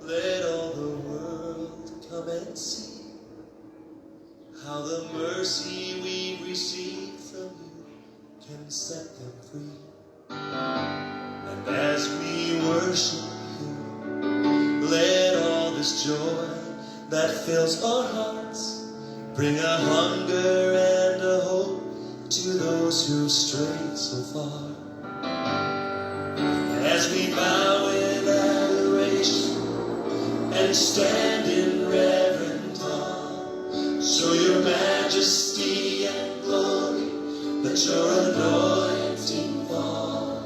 Let all the world come and see how the mercy we receive from you can set them free. And as we worship you, let all this joy that fills our hearts bring a hunger and a hope to those who strayed so far. As we bow in adoration and stand in reverent awe, show your majesty and glory, let your anointing fall.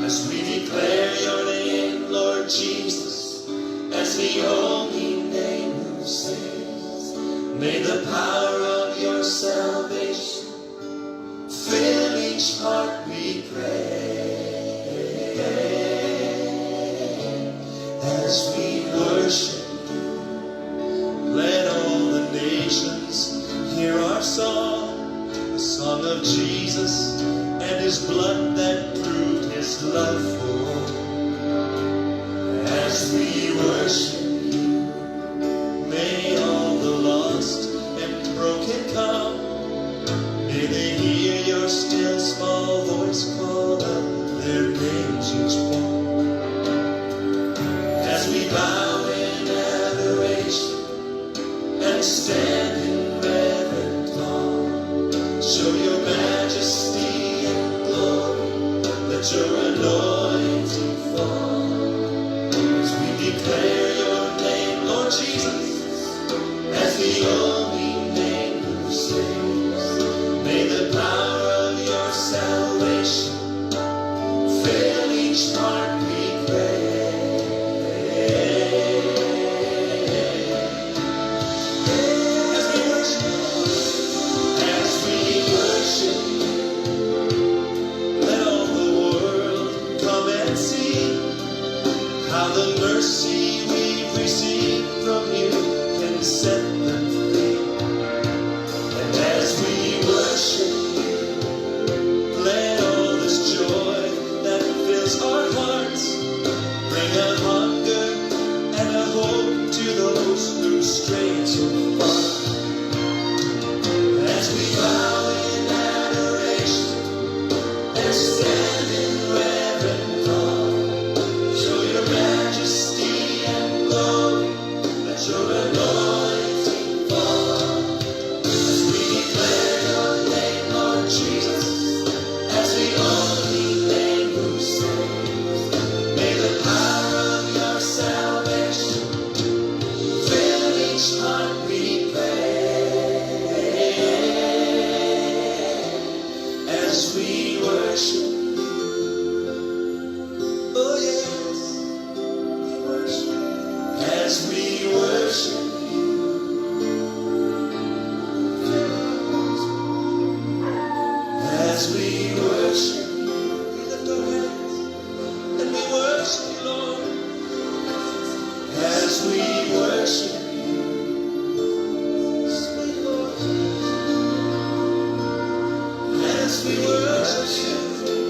As we declare your name, Lord Jesus, as the only name who saves, may the power of your salvation fill each heart, we pray. As we worship you, let all the nations hear our song, the song of Jesus and his blood that proved his love for all. As we worship you, may all the lost and broken come. May they hear your still small voice call out their names each one. As we bow in adoration and stand in reverent awe, show your majesty and glory, let your anointing fall. As we declare your name, Lord Jesus, as the only name who saves, may the power of your salvation fill each heart, we pray. As we worship you, let all the world come and see how the mercy we've received from you can set them free. And as we worship you, let all this joy that fills our hearts bring a hunger and a hope to those who strayed so far. As we bow in adoration and stand in reverent awe, show your majesty and glory, let your anointing fall. As we declare your name, Lord Jesus, as the only name who saves, may the power of your salvation fill each heart, we pray. As we worship you, oh yes, we worship. As we worship you, as we worship you, we lift our hands and we worship you, Lord. As we worship you, sweet Lord. As we worship you,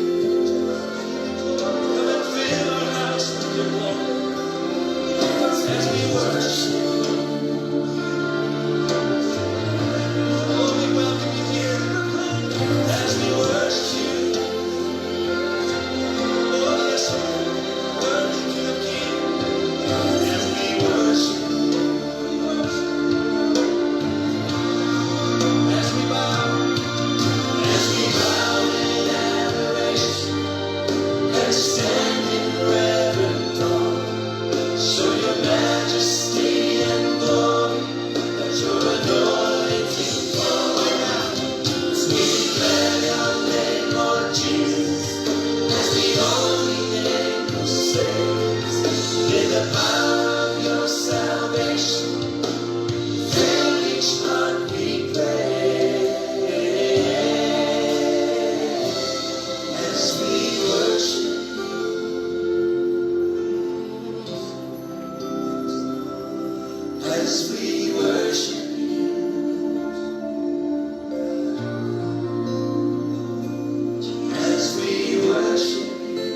come and fill our house with your glory. As we worship you, oh, we welcome you here. As we worship you, oh yes, Lord, worthy King of Kings. As we worship you, as we bow in adoration and stand in reverent awe, show your majesty and glory, let your anointing fall. As we declare your name, Lord Jesus, as the only name who saves, may the power of your salvation fill each heart, we pray. As we worship, as we worship you, as we worship you,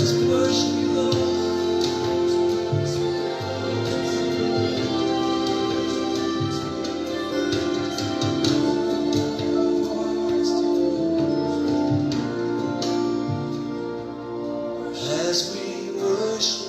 as we worship you, Lord. As we worship,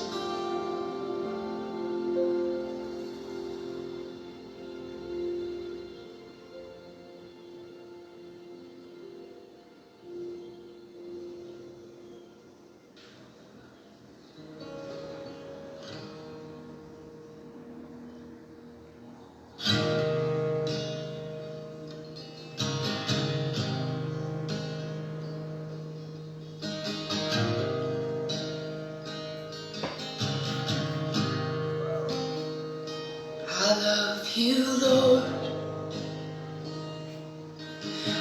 I love you, Lord.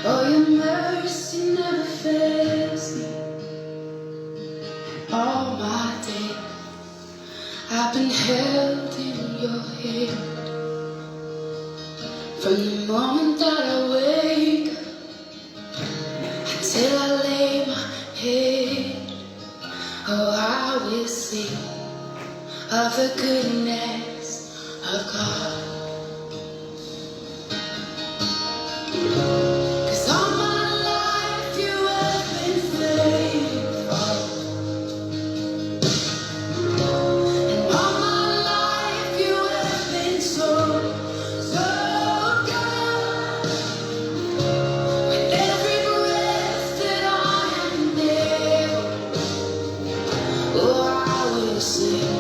Oh, your mercy never fails me. All my days I've been held in your hand. From the moment that I wake up until I lay my head, oh, I will sing of the goodness of God. 'Cause all my life you have been faithful, and all my life you have been so, so good. With every breath that I am able, oh, I will sing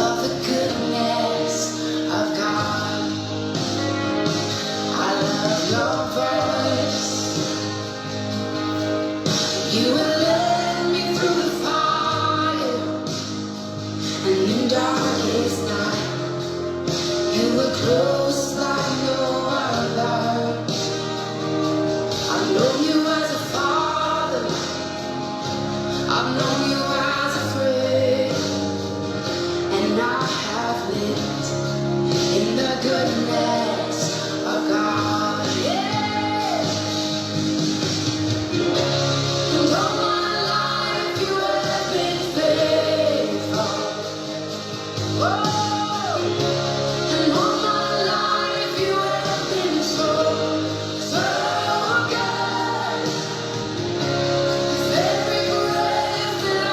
of the goodness of God. I love your voice. You will lead me through the fire, and in darkest night, you were close like no other. I've known you as a father, I've known you as a friend, and I have lived in the goodness of God. Yeah. And all my life you have been faithful. Oh, and all my life you have been so, so good. With every breath that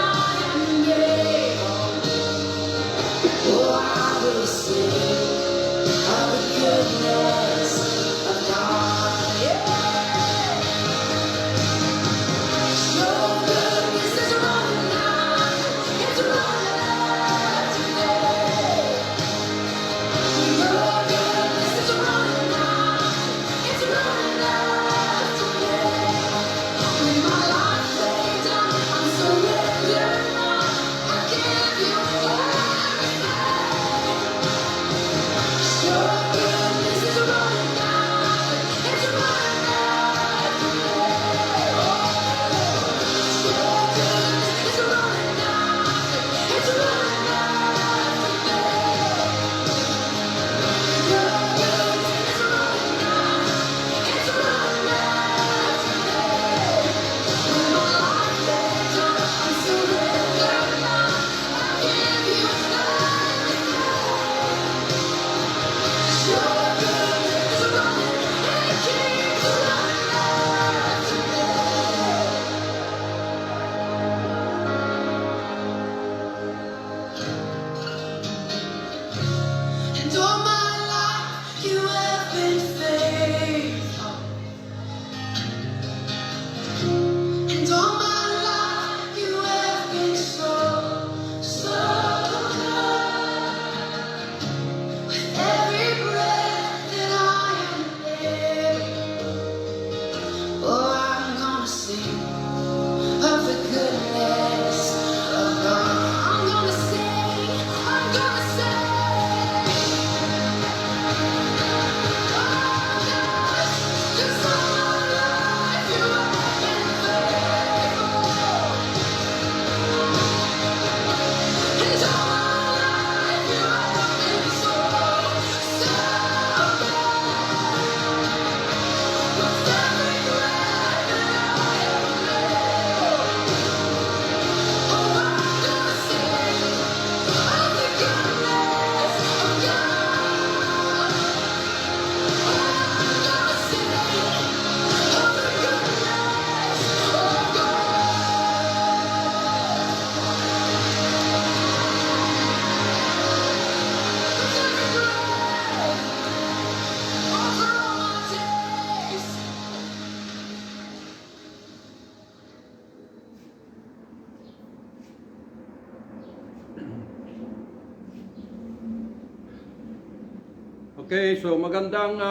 Okay, so magandang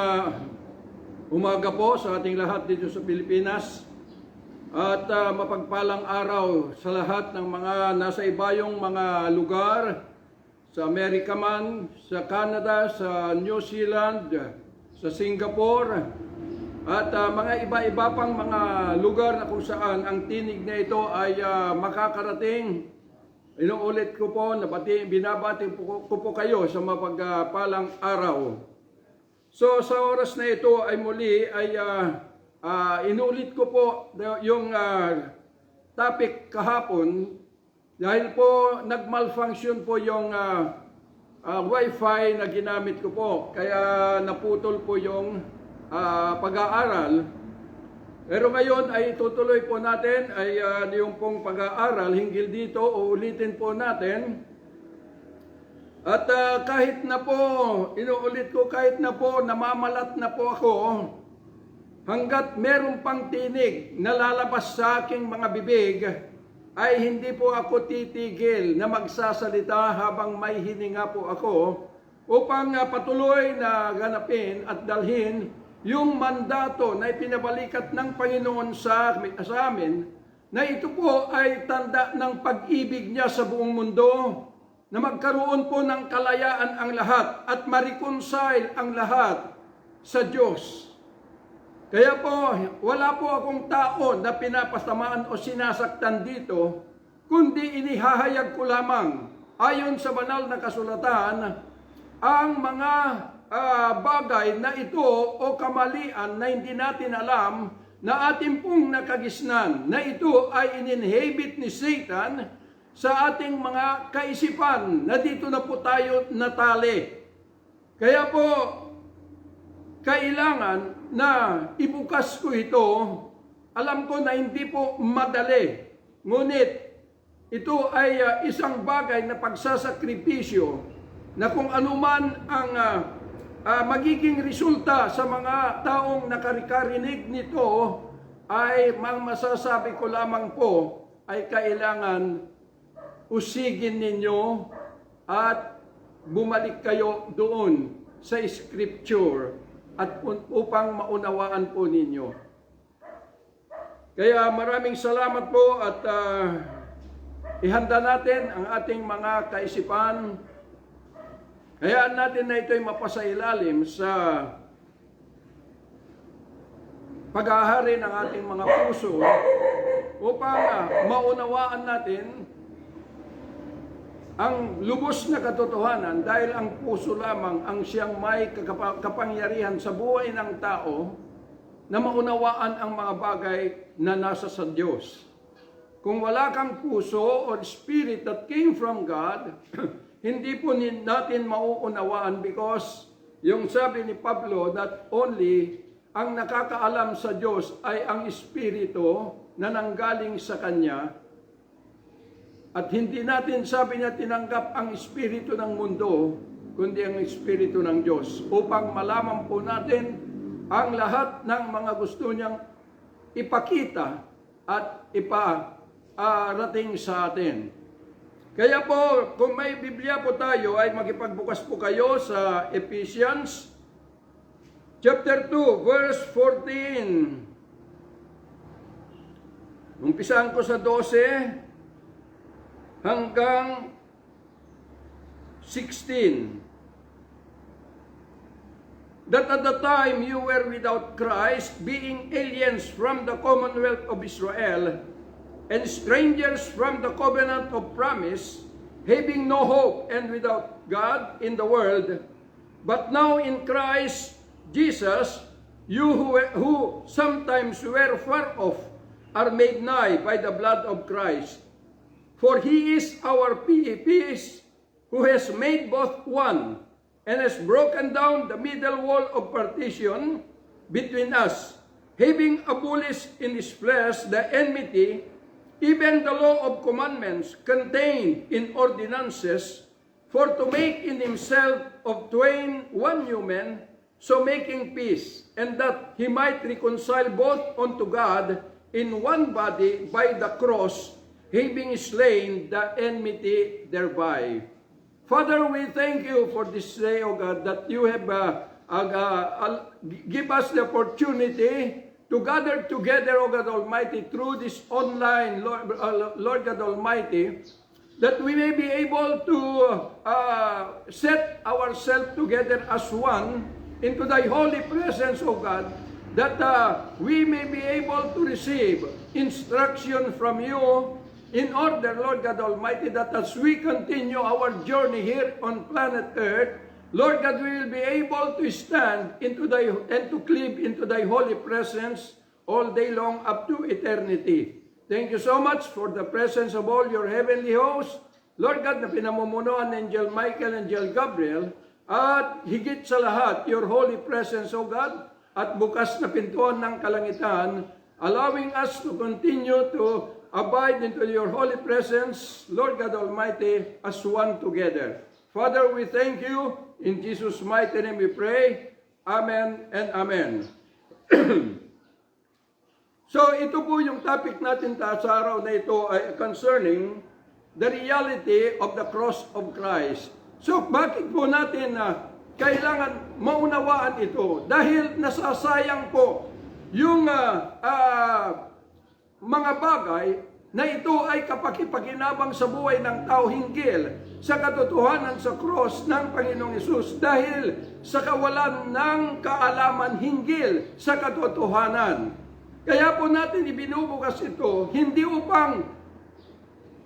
umaga po sa ating lahat dito sa Pilipinas. At mapagpalang araw sa lahat ng mga nasa ibayong mga lugar, sa Amerika man, sa Canada, sa New Zealand, sa Singapore, at mga iba-iba pang mga lugar na kung saan ang tinig na ito ay makakarating. Inuulit ko po, binabati ko po kayo sa mapagpalang araw. So sa oras na ito ay muli ay inulit ko po yung topic kahapon dahil po nag-malfunction po yung wifi na ginamit ko po. Kaya naputol po yung pag-aaral. Pero ngayon ay tutuloy po natin ay yung pong pag-aaral hinggil dito, uulitin po natin. At kahit na po, inuulit ko, kahit na po namamalat na po ako, hanggat meron pang tinig na lalabas sa aking mga bibig, ay hindi po ako titigil na magsasalita habang may hininga po ako upang patuloy na ganapin at dalhin yung mandato na ipinabalikat ng Panginoon sa amin, na ito po ay tanda ng pag-ibig niya sa buong mundo, na magkaroon po ng kalayaan ang lahat at ma-reconcile ang lahat sa Diyos. Kaya po, wala po akong tao na pinapasamaan o sinasaktan dito, kundi inihahayag ko lamang, ayon sa banal na kasulatan, ang mga bagay na ito o kamalian na hindi natin alam na ating pong nakagisnan, na ito ay ininhibit ni Satan sa ating mga kaisipan na dito na po tayo natali. Kaya po, kailangan na ibukas ko ito. Alam ko na hindi po madali, ngunit ito ay isang bagay na pagsasakripisyo na kung anuman ang magiging resulta sa mga taong nakarikarinig nito ay masasabi ko lamang po ay kailangan usigin ninyo at bumalik kayo doon sa scripture at upang maunawaan po ninyo. Kaya maraming salamat po at ihanda natin ang ating mga kaisipan. Hayaan natin na ito'y mapasailalim sa pag-ahari ng ating mga puso upang maunawaan natin ang lubos na katotohanan, dahil ang puso lamang ang siyang may kapangyarihan sa buhay ng tao na maunawaan ang mga bagay na nasa sa Diyos. Kung wala kang puso or spirit that came from God, hindi po natin mauunawaan, because yung sabi ni Pablo that only ang nakakaalam sa Diyos ay ang Espiritu na nanggaling sa Kanya. At hindi natin, sabi niya, tinanggap ang Espiritu ng mundo, kundi ang Espiritu ng Diyos, upang malaman po natin ang lahat ng mga gusto niyang ipakita at iparating sa atin. Kaya po, kung may Biblia po tayo, ay makipagbukas po kayo sa Ephesians chapter 2, verse 14. Umpisahan ko sa 12 hanggang 16. That at the time you were without Christ, being aliens from the commonwealth of Israel, and strangers from the covenant of promise, having no hope and without God in the world. But now in Christ Jesus, you who sometimes were far off are made nigh by the blood of Christ. For He is our peace, who has made both one, and has broken down the middle wall of partition between us, having abolished in His flesh the enmity, even the law of commandments contained in ordinances, for to make in Himself of twain one new man, so making peace, and that He might reconcile both unto God in one body by the cross, having slain the enmity thereby. Father, we thank you for this day, O God, that you have give us the opportunity to gather together, O God Almighty, through this online, Lord God Almighty, that we may be able to set ourselves together as one into thy holy presence, O God, that we may be able to receive instruction from you in order, Lord God Almighty, that as we continue our journey here on planet Earth, Lord God, we will be able to stand into thy and to cleave into thy holy presence all day long up to eternity. Thank you so much for the presence of all your heavenly hosts, Lord God, na pinamumunuan ng Angel Michael, Angel Gabriel, at higit sa lahat, your holy presence, O God, at bukas na pintuan ng kalangitan, allowing us to continue to abide into your holy presence, Lord God Almighty, as one together. Father, we thank you. In Jesus' mighty name we pray. Amen and amen. So ito po yung topic natin sa araw na ito ay concerning the reality of the cross of Christ. So bakit po natin kailangan maunawaan ito? Dahil nasasayang po yung mga bagay na ito ay kapakipaginabang sa buhay ng tao hinggil sa katotohanan sa cross ng Panginoong Hesus dahil sa kawalan ng kaalaman hinggil sa katotohanan. Kaya po natin ibinubukas ito, hindi upang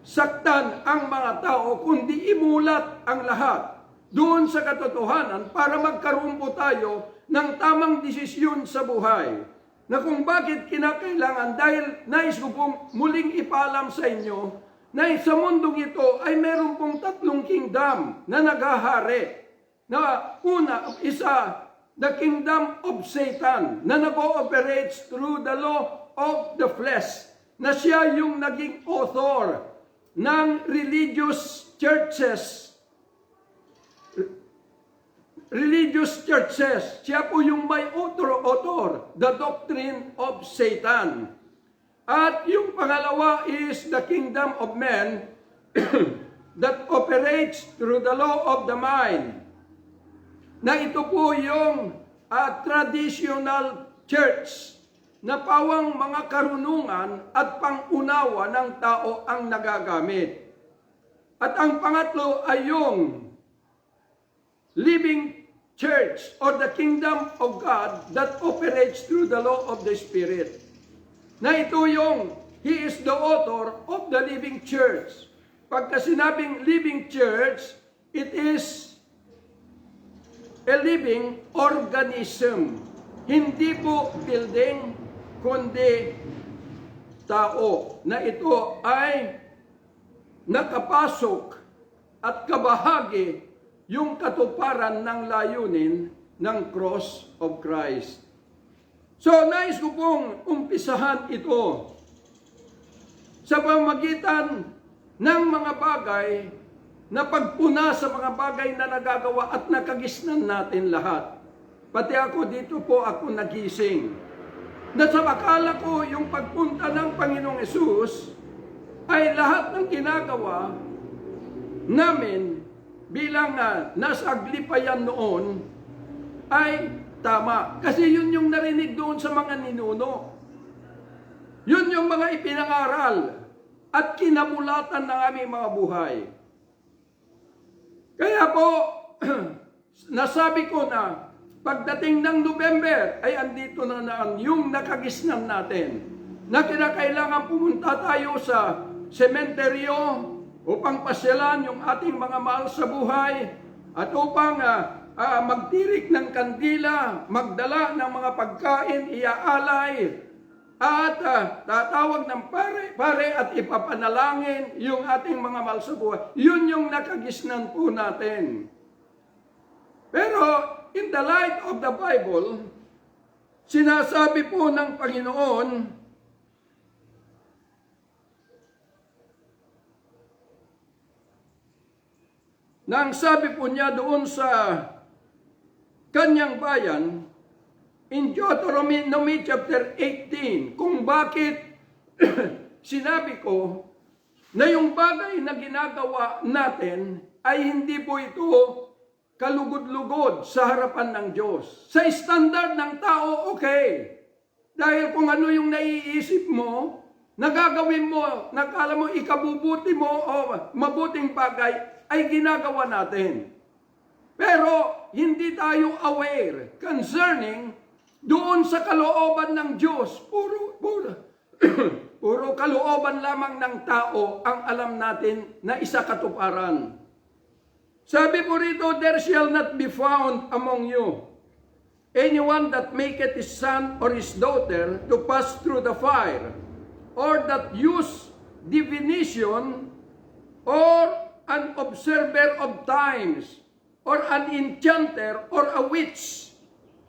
saktan ang mga tao, kundi imulat ang lahat doon sa katotohanan para magkaroon po tayo ng tamang desisyon sa buhay. Na kung bakit kinakailangan, dahil nais ko pong muling ipaalam sa inyo na sa mundong ito ay meron pong 3 kingdom na naghahari. Na una, isa, the kingdom of Satan na nag-operates through the law of the flesh, na siya yung naging author ng religious churches. Siya po yung may author, the doctrine of Satan. At yung pangalawa is the kingdom of men that operates through the law of the mind. Na ito po yung traditional church na pawang mga karunungan at pangunawa ng tao ang nagagamit. At ang pangatlo ay yung living church or the kingdom of God that operates through the law of the Spirit. Na ito yung, He is the author of the living church. Pagka sinabing living church, it is a living organism. Hindi po building, kundi tao. Na ito ay nakapasok at kabahagi yung katuparan ng layunin ng cross of Christ. So, nais ko pong umpisahan ito sa pamamagitan ng mga bagay na pagpuna sa mga bagay na nagagawa at nakagisnan natin lahat. Pati ako dito po ako nagising. Na sa akala ko yung pagpunta ng Panginoong Hesus ay lahat ng ginagawa namin bilang nasa aglipayan noon ay tama. Kasi yun yung narinig doon sa mga ninuno. Yun yung mga ipinangaral at kinamulatan ng aming mga buhay. Kaya po, nasabi ko na pagdating ng November ay andito na yung nakagisnan natin na kinakailangan pumunta tayo sa sementeryo upang pasyalan yung ating mga mahal sa buhay at upang magtirik ng kandila, magdala ng mga pagkain, iaalay, at tatawag ng pare at ipapanalangin yung ating mga mahal sa buhay. Yun yung nakagisnan po natin. Pero in the light of the Bible, sinasabi po ng Panginoon, nang sabi po niya doon sa kanyang bayan, in Deuteronomy chapter 18, kung bakit sinabi ko na yung bagay na ginagawa natin ay hindi po ito kalugod-lugod sa harapan ng Diyos. Sa standard ng tao, okay. Dahil kung ano yung naiisip mo, nagagawin mo, nakala mo ikabubuti mo o mabuting bagay, ay ginagawa natin. Pero hindi tayo aware concerning doon sa kalooban ng Diyos. Puro kalooban lamang ng tao ang alam natin na isakatuparan. Sabi po rito, there shall not be found among you anyone that maketh his son or his daughter to pass through the fire, or that use divination, or an observer of times, or an enchanter, or a witch,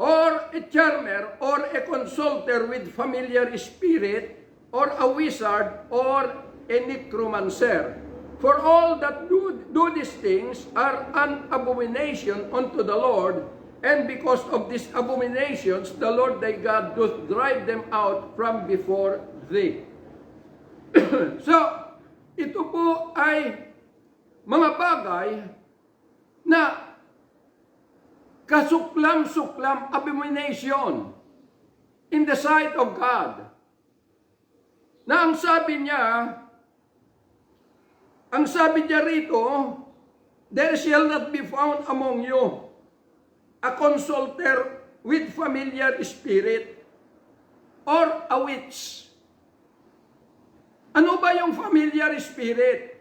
or a charmer, or a consulter with familiar spirit, or a wizard, or a necromancer. For all that do these things are an abomination unto the Lord, and because of these abominations, the Lord thy God doth drive them out from before thee. So, ito po ay mga bagay na kasuklam-suklam abomination in the sight of God. Na ang sabi niya rito, there shall not be found among you a consulter with familiar spirit or a witch. Ano ba yung familiar spirit?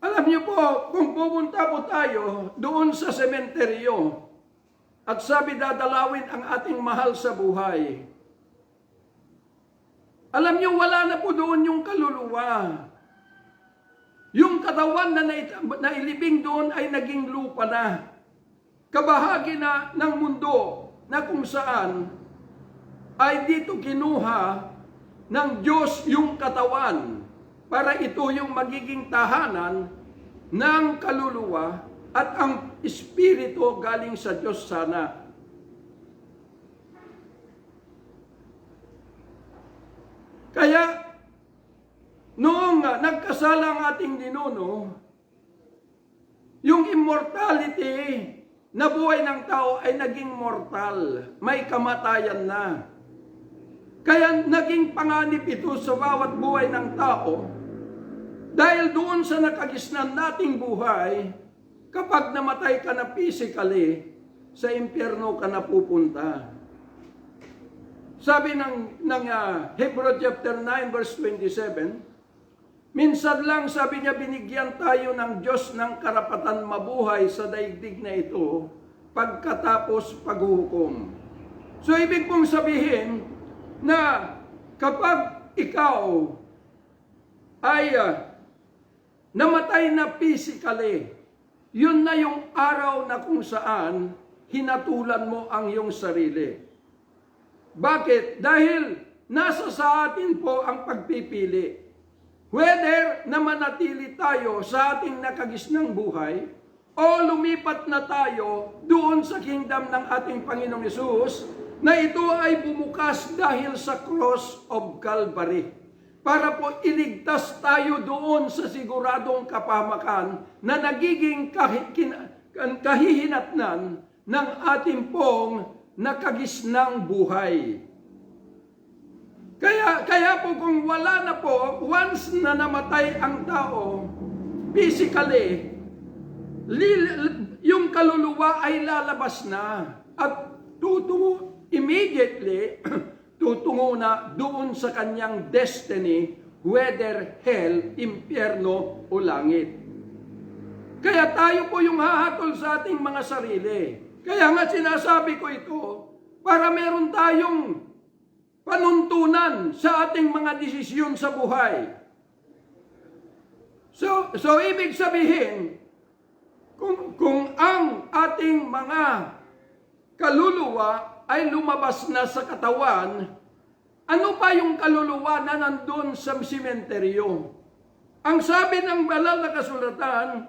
Alam niyo po, kung pupunta po tayo doon sa sementeryo at sabi dadalawin ang ating mahal sa buhay, alam niyo, wala na po doon yung kaluluwa. Yung katawan na nailibing doon ay naging lupa na. Kabahagi na ng mundo na kung saan ay dito kinuha ng Diyos yung katawan para ito yung magiging tahanan ng kaluluwa at ang espiritu galing sa Diyos sana. Kaya, noong nagkasala ang ating ninuno, yung immortality na buhay ng tao ay naging mortal. May kamatayan na. Kaya naging panganib ito sa bawat buhay ng tao. Dahil doon sa nakagisnan nating buhay, kapag namatay ka na physically, sa impyerno ka na pupunta. Sabi ng Hebrew chapter 9 verse 27, minsan lang sabi niya binigyan tayo ng Diyos ng karapatan mabuhay sa daigdig na ito pagkatapos paghuhukom. So ibig pong sabihin na kapag ikaw ay namatay na physically, yun na yung araw na kung saan hinatulan mo ang iyong sarili. Bakit? Dahil nasa sa atin po ang pagpipili. Whether na manatili tayo sa ating nakagisnang buhay o lumipat na tayo doon sa kingdom ng ating Panginoong Hesus na ito ay bumukas dahil sa cross of Calvary. Para po iligtas tayo doon sa siguradong kapahamakan na nagiging kahihinatnan ng ating pong nakagisnang buhay. Kaya po kung wala na po, once na namatay ang tao, physically, yung kaluluwa ay lalabas na at tutungo immediately, tutungo na doon sa kanyang destiny, whether hell, impyerno o langit. Kaya tayo po yung hahatol sa ating mga sarili. Kaya nga sinasabi ko ito, para meron tayong panuntunan sa ating mga desisyon sa buhay. So ibig sabihin, kung ang ating mga kaluluwa ay lumabas na sa katawan, ano pa yung kaluluwa na nandun sa simenteryo? Ang sabi ng banal na kasulatan,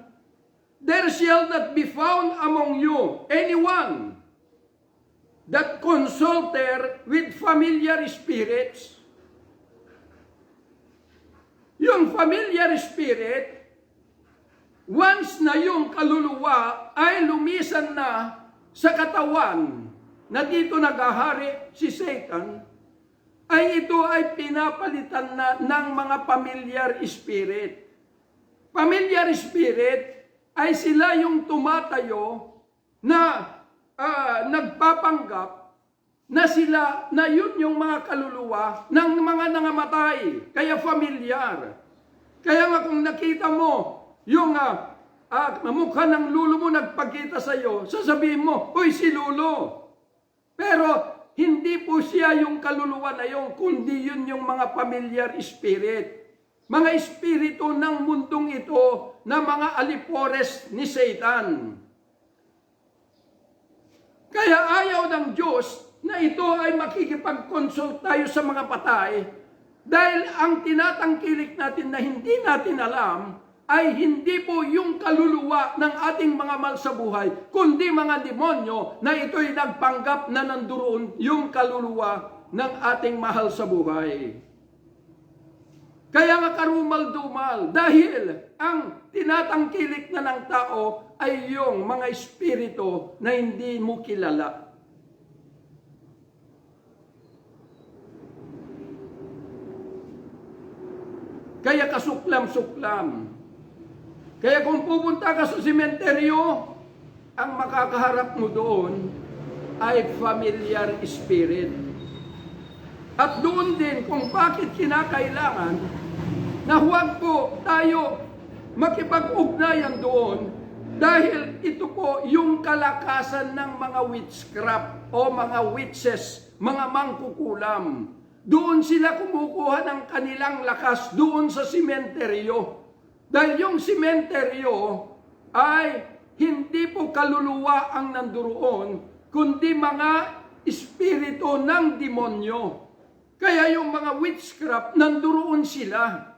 there shall not be found among you anyone that consulter with familiar spirits. Yung familiar spirit, once na yung kaluluwa ay lumisan na sa katawan na dito naghahari si Satan, ay ito ay pinapalitan na ng mga familiar spirit. Familiar spirit ay sila yung tumatayo na nagpapanggap na sila, na yun yung mga kaluluwa ng mga nangamatay. Kaya familiar. Kaya nga kung nakita mo yung mukha ng lulo mo nagpakita sa iyo, sasabihin mo, "Uy, si lulo." Pero hindi po siya yung kaluluwa na yun, kundi yun yung mga familiar spirit. Mga espiritu ng mundong ito na mga alipores ni Satan. Kaya ayaw ng Diyos na ito ay makikipag-consult tayo sa mga patay dahil ang tinatangkilik natin na hindi natin alam ay hindi po yung kaluluwa ng ating mga mahal sa buhay, kundi mga demonyo na ito'y nagpanggap na nanduroon yung kaluluwa ng ating mahal sa buhay. Kaya nga karumal-dumal, dahil ang tinatangkilik na ng tao ay yung mga espiritu na hindi mo kilala. Kaya kasuklam-suklam. Kaya kung pupunta ka sa sementeryo, ang makakaharap mo doon ay familiar spirit. At doon din kung bakit kinakailangan na huwag po tayo makipag-ugnayan doon dahil ito po yung kalakasan ng mga witchcraft o mga witches, mga mangkukulam. Doon sila kumukuha ng kanilang lakas doon sa sementeryo. Dahil yung sementeryo ay hindi po kaluluwa ang nanduroon, kundi mga espiritu ng demonyo. Kaya yung mga witchcraft, nanduroon sila.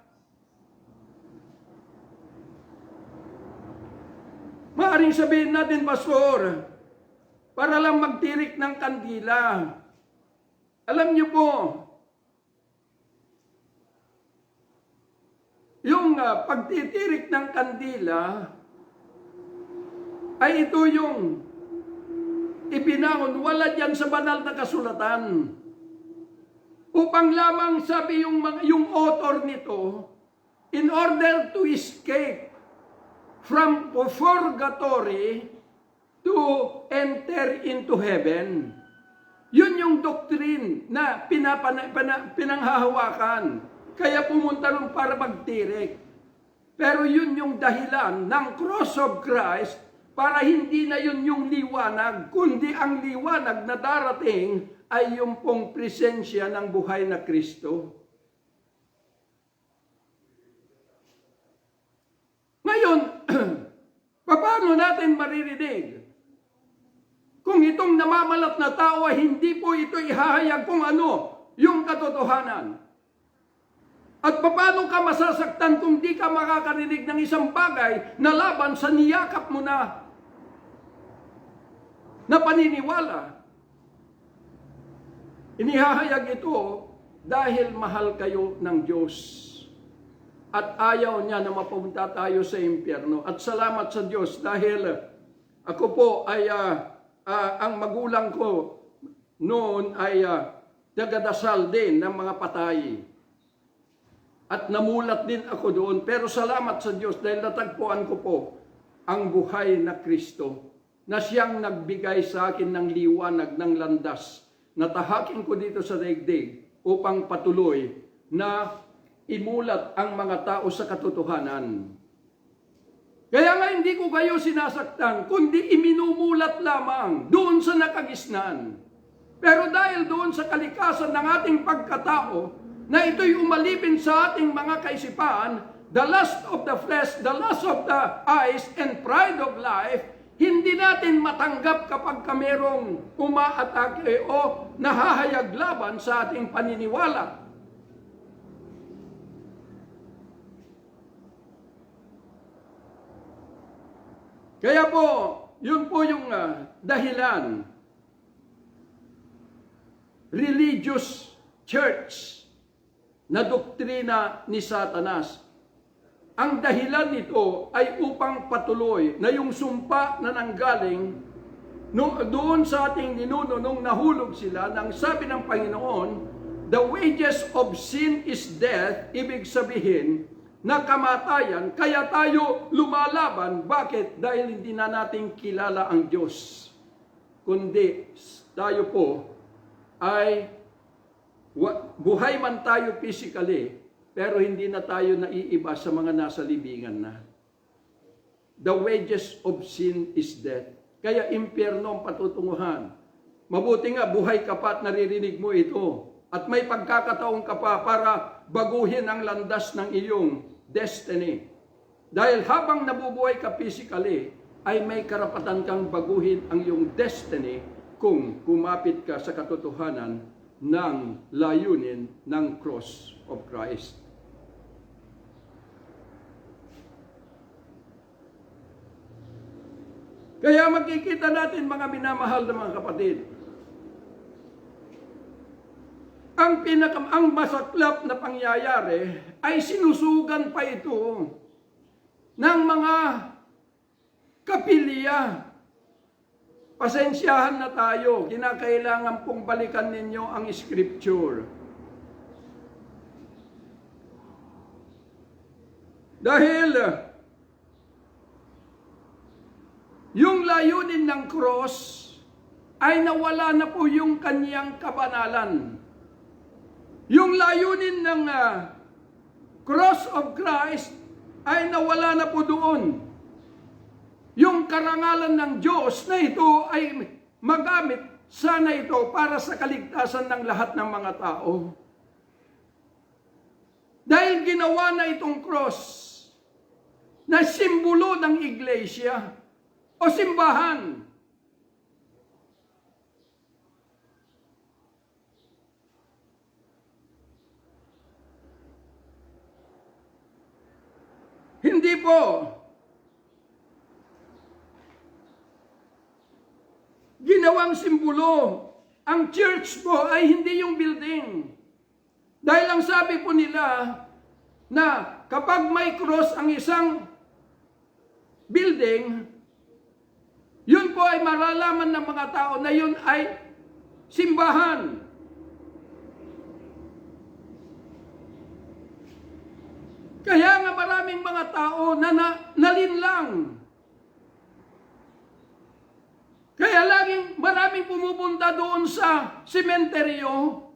Maaaring sabihin natin, Pastor, para lang magtirik ng kandila. Alam niyo po, yung pagtitirik ng kandila ay ito yung ibinangon, wala dyan sa banal na kasulatan. Upang lamang sabi yung author nito, in order to escape from purgatory to enter into heaven. Yun yung doctrine na pinanghahawakan. Kaya pumunta rin para magtirik. Pero yun yung dahilan ng cross of Christ para hindi na yun yung liwanag, kundi ang liwanag na darating ay yung pong presensya ng buhay na Kristo. Ngayon, paano natin maririnig? Kung itong namamalat na tao ay hindi po ito ihahayag kung ano yung katotohanan. At paano ka masasaktan kung di ka makakarinig ng isang bagay na laban sa niyakap mo na paniniwala? Inihahayag ito dahil mahal kayo ng Diyos. At ayaw niya na mapunta tayo sa impyerno. At salamat sa Diyos dahil ako po ay ang magulang ko noon ay nagadasal din ng mga patay. At namulat din ako doon. Pero salamat sa Diyos dahil natagpuan ko po ang buhay na Kristo na siyang nagbigay sa akin ng liwanag ng landas. Natahakin ko dito sa daigdig upang patuloy na imulat ang mga tao sa katotohanan. Kaya nga hindi ko kayo sinasaktan, kundi iminumulat lamang doon sa nakagisnan. Pero dahil doon sa kalikasan ng ating pagkatao, na ito'y umalipin sa ating mga kaisipan, the lust of the flesh, the lust of the eyes, and pride of life, hindi natin matanggap kapag merong umaatake o nahahayag laban sa ating paniniwala. Kaya po, yun po yung dahilan. Religious church na doktrina ni Satanas. ang dahilan nito ay upang patuloy na yung sumpa na nanggaling doon sa ating ninuno nung nahulog sila, nang sabi ng Panginoon, the wages of sin is death, ibig sabihin na kamatayan, kaya tayo lumalaban. Bakit? Dahil hindi na natin kilala ang Diyos. Kundi tayo po ay buhay man tayo physically, pero hindi na tayo naiiba sa mga nasa libingan na. The wages of sin is death. Kaya impyerno ang patutunguhan. Mabuti nga, buhay ka pa at naririnig mo ito. At may pagkakataon ka pa para baguhin ang landas ng iyong destiny. Dahil habang nabubuhay ka physically, ay may karapatan kang baguhin ang iyong destiny kung kumapit ka sa katotohanan ng layunin ng cross of Christ. Kaya makikita natin, mga minamahal na mga kapatid, ang masaklap na pangyayari ay sinusugan pa ito ng mga kapilya. Pasensyahan na tayo, kinakailangan pong balikan ninyo ang scripture. Dahil yung layunin ng cross ay nawala na po yung kanyang kabanalan. Yung layunin ng cross of Christ ay nawala na po doon. Yung karangalan ng Diyos na ito ay magamit sana ito para sa kaligtasan ng lahat ng mga tao. Dahil ginawa na itong cross na simbolo ng iglesia o simbahan. Hindi po ginawang simbolo. Ang church po ay hindi yung building. Dahil ang sabi po nila na kapag may cross ang isang building, yun po ay maralaman ng mga tao na yun ay simbahan. Kaya nga maraming mga tao na nalinlang. Kaya laging maraming pumupunta doon sa sementeryo.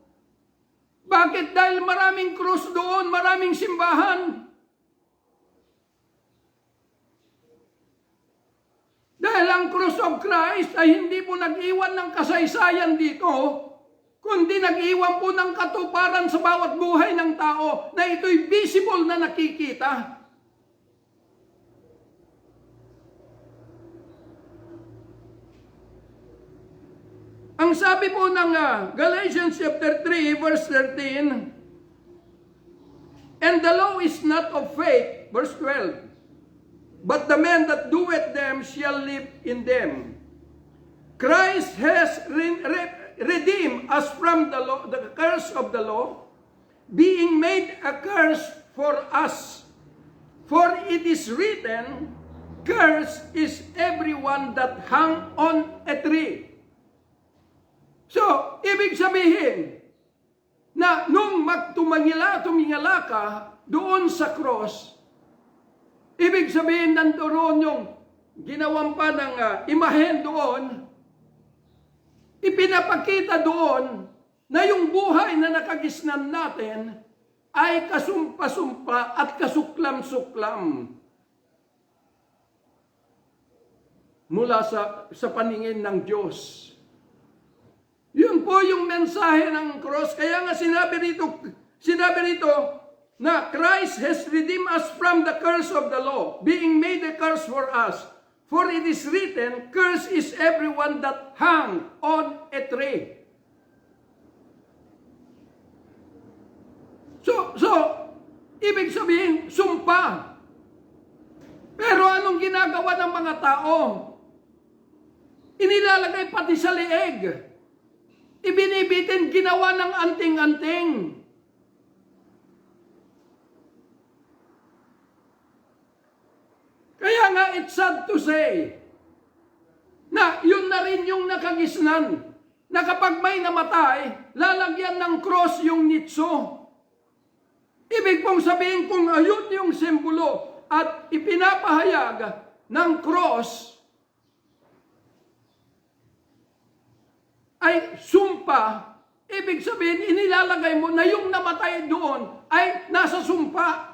Bakit? Dahil maraming krus doon, maraming simbahan. Dahil ang cross of Christ ay hindi po nag-iwan ng kasaysayan dito, kundi nag-iwan po ng katuparan sa bawat buhay ng tao na ito'y visible na nakikita. Ang sabi po ng Galatians chapter 3 verse 13, and the law is not of faith, verse 12, but the man that doeth them shall live in them. Christ has redeemed us from the law, the curse of the law, being made a curse for us. For it is written, cursed is everyone that hung on a tree. So, ibig sabihin na nung tumingala ka doon sa cross, ibig sabihin nandoon yung ginawan pa ng imahen doon, ipinapakita doon na yung buhay na nakagisnan natin ay kasumpa-sumpa at kasuklam-suklam mula sa paningin ng Diyos. Yun po yung mensahe ng cross. Kaya nga sinabi rito na Christ has redeemed us from the curse of the law, being made a curse for us. For it is written, cursed is everyone that hung on a tree. So, ibig sabihin, sumpa. Pero anong ginagawa ng mga tao? Inilalagay pati sa leeg. Ibinibitin, ginawa ng anting-anting. Kaya it's sad to say na yun na rin yung nakagisnan na kapag may namatay, lalagyan ng cross yung nitso. Ibig pong sabihin kung ayun yung simbolo at ipinapahayag ng cross ay sumpa, ibig sabihin inilalagay mo na yung namatay doon ay nasa sumpa.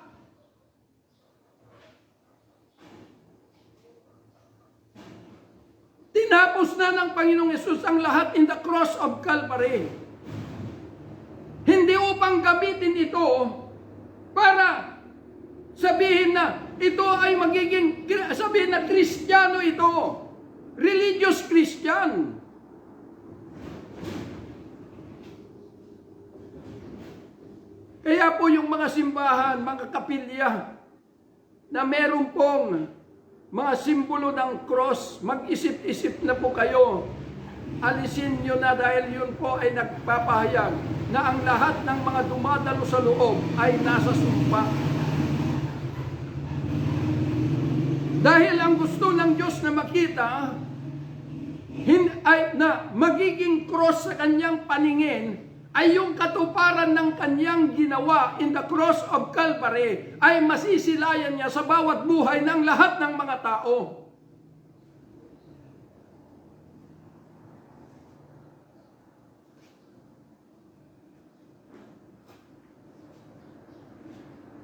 Tinapos na ng Panginoong Yesus ang lahat in the cross of Calvary. Hindi upang gamitin ito para sabihin na ito ay magiging, sabihin na Kristiyano ito. Religious Christian. Kaya po yung mga simbahan, mga kapilya, na meron pong mga simbolo ng cross, mag-isip-isip na po kayo. Alisin nyo na dahil yun po ay nagpapahayag na ang lahat ng mga dumadalo sa loob ay nasa sumpa. Dahil ang gusto ng Diyos na makita ay na magiging cross sa kanyang paningin ay yung katuparan ng kanyang ginawa in the cross of Calvary ay masisilayan niya sa bawat buhay ng lahat ng mga tao.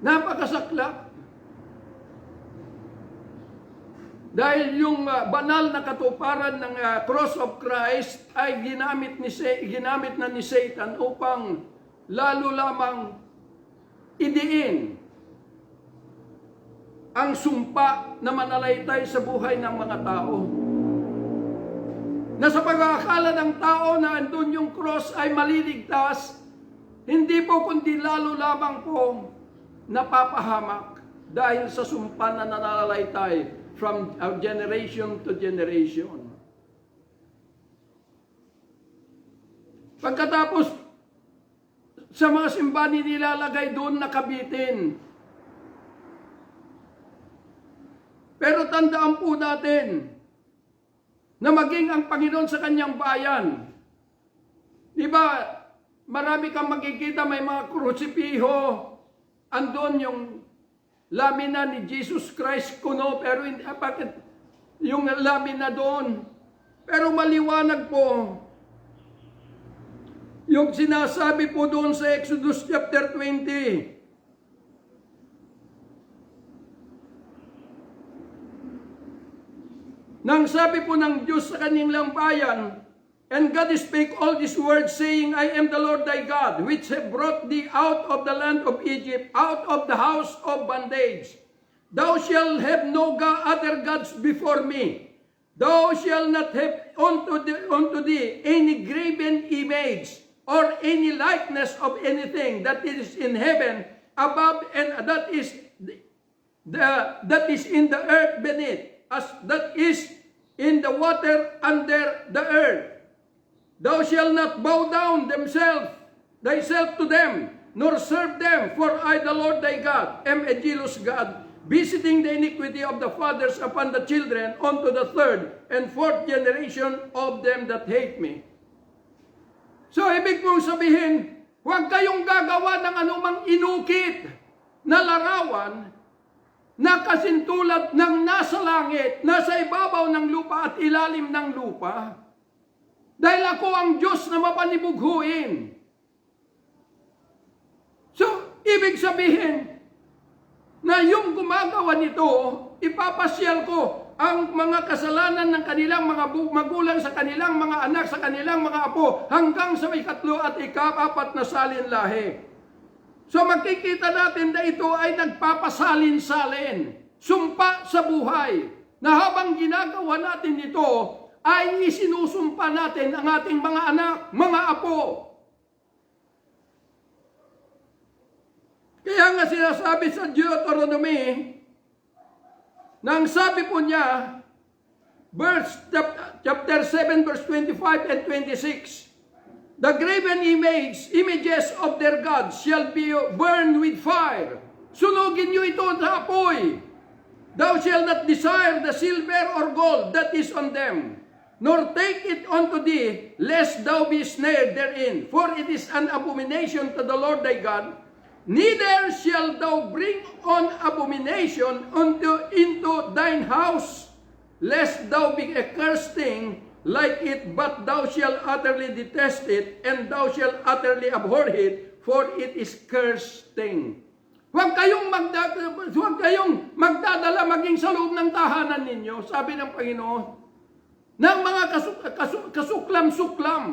Napakasaklap. Dahil yung banal na katuparan ng cross of Christ ay ginamit na ni Satan upang lalo lamang idiin ang sumpa na manalaytay sa buhay ng mga tao. Na sa pag-aakala ng tao na andun yung cross ay maliligtas, hindi po kundi lalo lamang po napapahamak dahil sa sumpa na nananalaytay from generation to generation. Pagkatapos, sa mga simbahan nilalagay doon nakabitin. Pero tandaan po natin na maging ang Panginoon sa kanyang bayan. Di ba, marami kang makikita, may mga krusipiho, andon yung lamina ni Jesus Christ kuno, pero hindi, bakit yung lamina doon? Pero maliwanag po, yung sinasabi po doon sa Exodus chapter 20. Nang sabi po ng Diyos sa kanilang bayan, and God spake all these words, saying, I am the Lord thy God, which have brought thee out of the land of Egypt, out of the house of bondage. Thou shalt have no other gods before me. Thou shalt not have unto thee any graven image, or any likeness of anything that is in heaven above, and that is in the earth beneath, as that is in the water under the earth. Thou shalt not bow down thyself to them, nor serve them, for I, the Lord thy God, am a jealous God, visiting the iniquity of the fathers upon the children, unto the third and fourth generation of them that hate me. So, ibig mong sabihin, huwag kayong gagawa ng anumang inukit na larawan na kasintulad ng nasa langit, nasa ibabaw ng lupa at ilalim ng lupa. Dahil ako ang Diyos na mapanibughuin. So, ibig sabihin na yung gumagawa nito, ipapasyal ko ang mga kasalanan ng kanilang mga magulang sa kanilang mga anak, sa kanilang mga apo, hanggang sa ikatlo at ika-apat na salin-lahi. So makikita natin na ito ay nagpapasalin-salin, sumpa sa buhay, na habang ginagawa natin ito, ay isinusumpa natin ang ating mga anak, mga apo. Kaya nga sinasabi sa Deuteronomy, nang sabi po niya, chapter 7, verse 25 and 26, the graven images of their gods shall be burned with fire. Sunugin niyo ito sa apoy. Thou shalt not desire the silver or gold that is on them, nor take it unto thee, lest thou be snared therein. For it is an abomination to the Lord thy God. Neither shalt thou bring on abomination into thine house, lest thou be a cursed thing like it, but thou shalt utterly detest it, and thou shalt utterly abhor it, for it is cursed thing. Huwag kayong magdadala maging sa loob ng tahanan ninyo, sabi ng Panginoon, ng mga kasuklam-suklam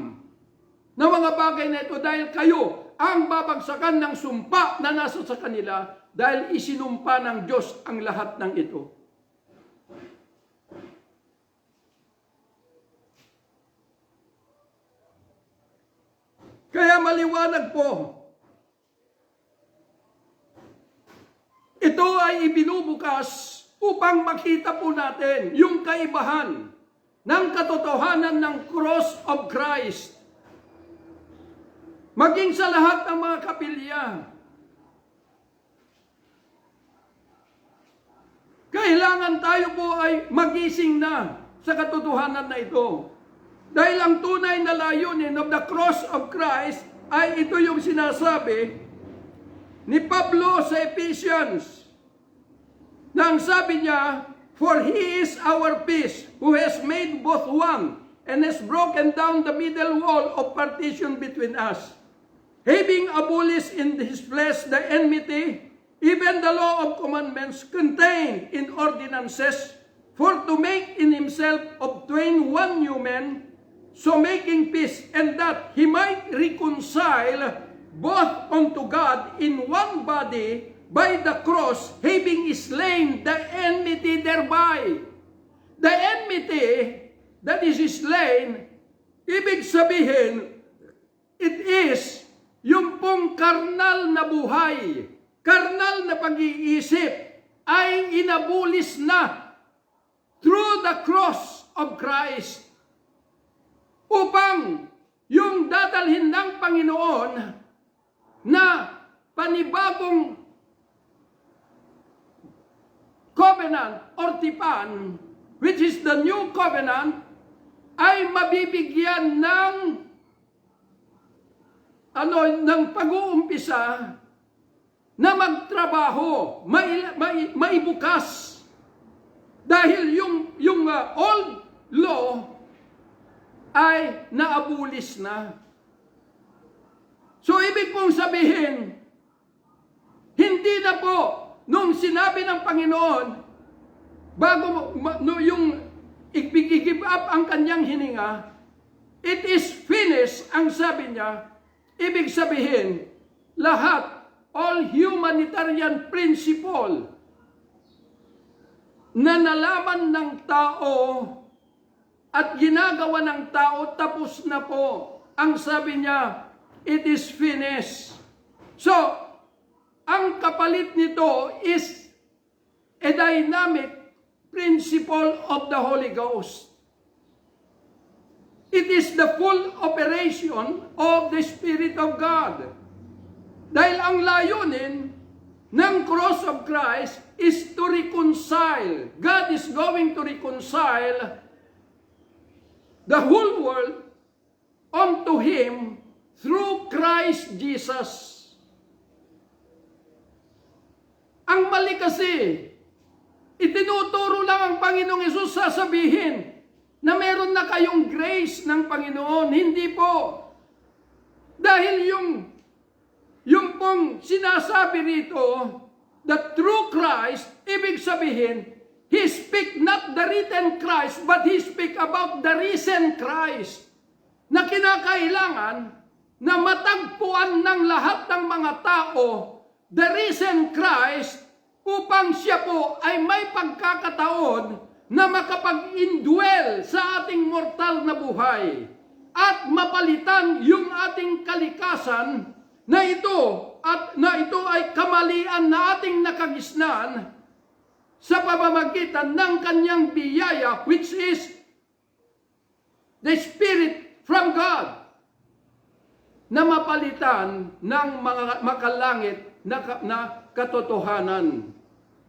na mga bagay na ito, dahil kayo ang babagsakan ng sumpa na nasa sa kanila, dahil isinumpa ng Diyos ang lahat ng ito. Kaya maliwanag po, ito ay ibinubukas upang makita po natin yung kaibahan ng katotohanan ng cross of Christ. Maging sa lahat ng mga kapilya. Kailangan tayo po ay magising na sa katotohanan na ito. Dahil ang tunay na layunin of the cross of Christ ay ito yung sinasabi ni Pablo sa Ephesians, nang sabi niya, for He is our peace, who has made both one, and has broken down the middle wall of partition between us, having abolished in His flesh the enmity, even the law of commandments contained in ordinances, for to make in Himself of twain one new man, so making peace, and that He might reconcile both unto God in one body by the cross, having slain the enmity thereby. The enmity that is slain, ibig sabihin, it is yung pong karnal na buhay, karnal na pag-iisip, ay inabulis na through the cross of Christ, upang yung dadalhin ng Panginoon na panibagong covenant or tipan, which is the new covenant, ay mabibigyan ng pag-uumpisa na magtrabaho, maibukas. Dahil yung old law ay naabulis na. So, ibig pong sabihin, hindi na po, nung sinabi ng Panginoon, bago yung i-give up ang kanyang hininga, it is finished, ang sabi niya, ibig sabihin, lahat, all humanitarian principle na nalaman ng tao at ginagawa ng tao, tapos na po. Ang sabi niya, it is finished. So, ang kapalit nito is a dynamic principle of the Holy Ghost. It is the full operation of the Spirit of God. Dahil ang layunin ng cross of Christ is to reconcile. God is going to reconcile the whole world unto Him through Christ Jesus. Ang mali kasi, itinuturo lang ang Panginoong Hesus sasabihin na meron na kayong grace ng Panginoon. Hindi po. Dahil yung pong sinasabi rito, that through Christ, ibig sabihin, He speak not the written Christ, but He speak about the risen Christ, na kinakailangan na matagpuan ng lahat ng mga tao the risen Christ, upang siya po ay may pagkakataon na makapag-indwell sa ating mortal na buhay at mapalitan yung ating kalikasan na ito ay kamalian na ating nakagisnan sa pamamagitan ng kanyang biyaya, which is the Spirit from God, na mapalitan ng mga makalangit na katotohanan,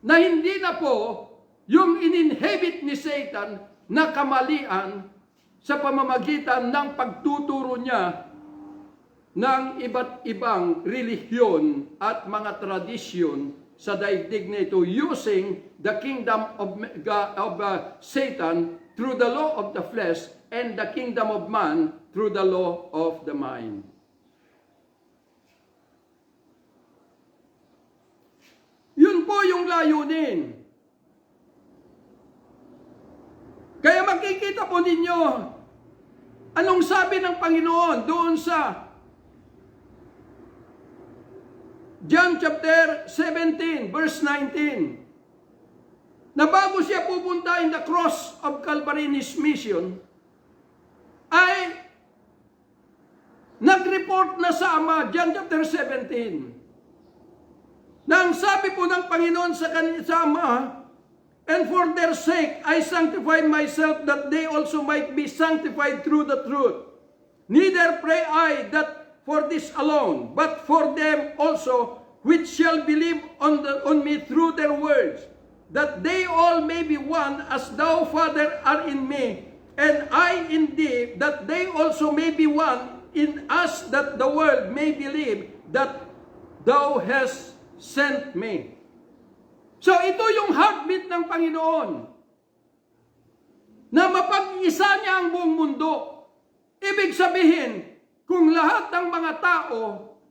na hindi na po yung ininhabit ni Satan na kamalian sa pamamagitan ng pagtuturo niya ng iba't ibang relihiyon at mga tradisyon sa daigdig na ito using the kingdom of Satan through the law of the flesh and the kingdom of man through the law of the mind. Yun po yung layunin. Kaya makikita po ninyo, anong sabi ng Panginoon doon sa John chapter 17, verse 19, na bago siya pupunta in the cross of Calvary in his mission, ay nag-report na sa Ama, John chapter 17, na ang sabi po ng Panginoon sa Ama, and for their sake, I sanctify myself that they also might be sanctified through the truth. Neither pray I that for this alone, but for them also which shall believe on me through their words, that they all may be one as thou, Father, art in me, and I in thee, that they also may be one in us, that the world may believe that thou hast sent me. So ito yung heartbeat ng Panginoon, na mapag-isa niya ang buong mundo. Ibig sabihin, kung lahat ng mga tao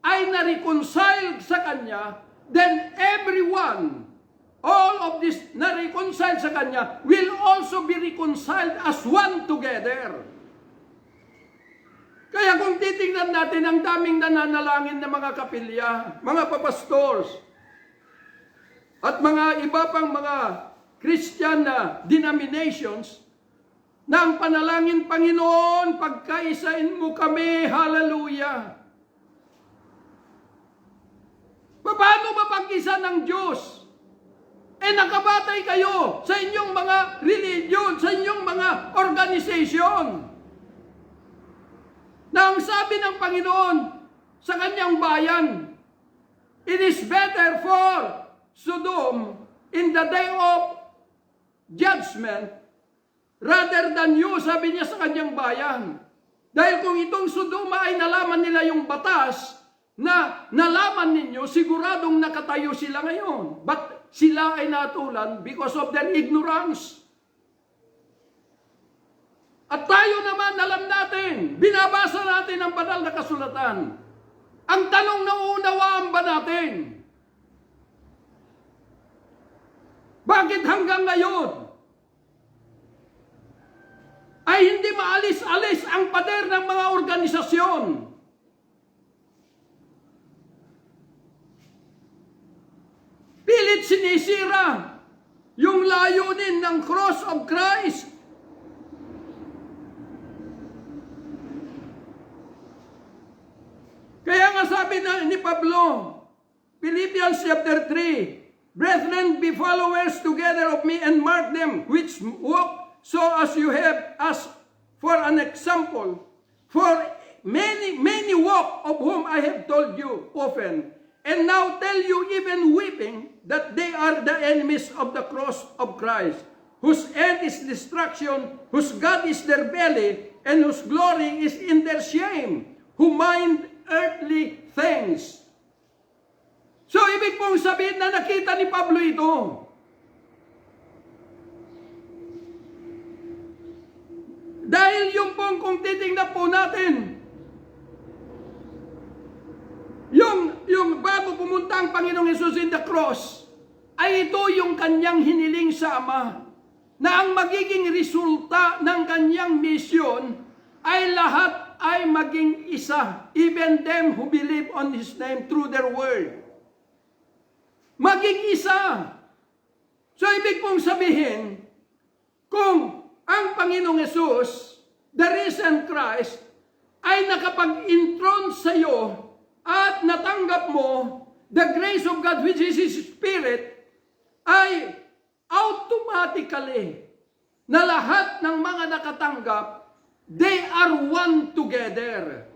ay na-reconcile sa Kanya, then everyone, all of this na-reconcile sa Kanya, will also be reconciled as one together. Kaya kung titingnan natin ang daming nananalangin na mga kapilya, mga papastors, at mga iba pang mga Christian na denominations, na ang panalangin, Panginoon, pagkaisain mo kami, hallelujah. Paano ba pag-isa ng Diyos? Nakabatay kayo sa inyong mga religion, sa inyong mga organization. Na ang sabi ng Panginoon sa kanyang bayan, it is better for Sodom in the day of judgment rather than you, sabi niya sa kanyang bayan. Dahil kung itong Sodoma ay nalaman nila yung batas na nalaman ninyo, siguradong nakatayo sila ngayon. But sila ay natulan because of their ignorance. At tayo naman, alam natin, binabasa natin ang banal na kasulatan. Ang tanong na uunawaan ba natin? Bakit hanggang ngayon ay hindi maalis-alis ang pader ng mga organisasyon? Pilit sinisira yung layunin ng cross of Christ. Kaya nga sabi ni Pablo, Philippians chapter 3, Brethren, be followers together of me and mark them which walk so as you have us for an example. For many walk of whom I have told you often, and now tell you even weeping that they are the enemies of the cross of Christ, whose end is destruction, whose God is their belly, and whose glory is in their shame, who mind earthly things. So, ibig pong sabihin na nakita ni Pablo ito. Dahil yung pong kung titingnan po natin, yung bago pumunta ang Panginoong Hesus in the cross, ay ito yung kanyang hiniling sa Ama, na ang magiging resulta ng kanyang misyon ay lahat ay maging isa, even them who believe on His name through their word. Maging isa. So, ibig pong sabihin, kung ang Panginoong Hesus, the risen Christ, ay nakapag-intron sa iyo at natanggap mo the grace of God, which is His Spirit, ay automatically na lahat ng mga nakatanggap, they are one together.